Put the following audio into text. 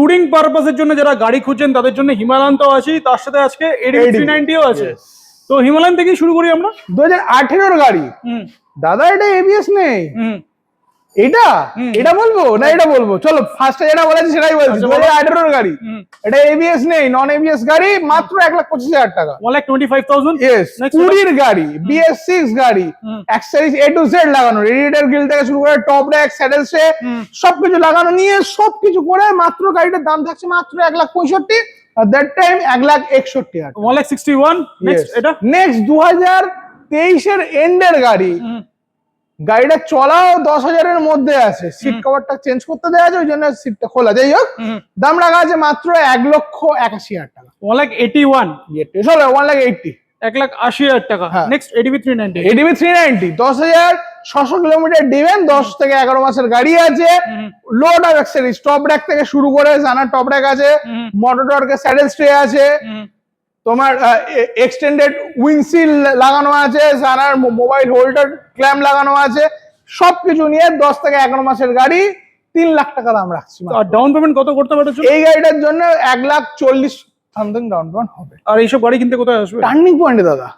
Touring পারপাসের জন্য যারা গাড়ি খুঁজছেন তাদের জন্য হিমালয়ান তো আছে, তার সাথে আজকে এডিবি 390 ও আছে। তো হিমালয়ান থেকেই শুরু করি আমরা। 2018 গাড়ি দাদা, এটা এবিএস নেই। এটা এটা বলবো না এটা বলবো, চলো ফার্স্টে যেটা বলেছি সেটাই বলছি। 2018 গাড়ি, এটা এবিএস নেই, নন এবিএস গাড়ি, মাত্র 1,25,000 টাকা। 1,25,000। ইয়েস, 20 গাড়ি, BS6 গাড়ি, অ্যাক্সেসরিজ A to Z লাগানো, রেডিয়েটর গ্রিল থেকে শুরু করে টপ র‍্যাক, স্যাডেল স্টে সবকিছু লাগানো নিয়ে সবকিছু করে মাত্র গাড়িটার দাম থাকছে মাত্র 1,65,000, আর দ্যাট টাইম 1,61,000। 1,61,000। নেক্সট এটা নেক্সট 2023 এর এন্ডের গাড়ি। গাড়িটা চলাও 10,000 এর মধ্যে আছে, সিট কভারটা চেঞ্জ করতে দেওয়া আছে, ওই জন্য সিটটা খোলা। যাই হোক, দাম রাখা আছে মাত্র 1,81,000 টাকা। 1,81,000। চলো 1,80,000। 1,80,000 টাকা। Next ADB 390। এডিবি 390 10,600 কিলোমিটার ডিভেন, 10 থেকে 11 মাসের গাড়ি আছে। Load of accessories, top rack থেকে শুরু করে জানার টপ র‍্যাক আছে, মোটর টর্কের স্যাডেল স্টে আছে, তোমার এক্সটেন্ডেড উইন্ডশিল লাগানো আছে, জানার মোবাইল হোল্ডার ক্ল্যাম্প লাগানো আছে, সবকিছু নিয়ে 10 থেকে 11 মাসের গাড়ি, 3 লাখ টাকা দাম রাখছি। আর ডাউন পেমেন্ট কত করতে পারছো? এই গাড়িটার জন্য 1,40,000 সামথিং ডাউন পেমেন্ট হবে। আর এইসব গাড়ি কিনতে কোথায় আসবে? টার্নিং পয়েন্টে দাদা।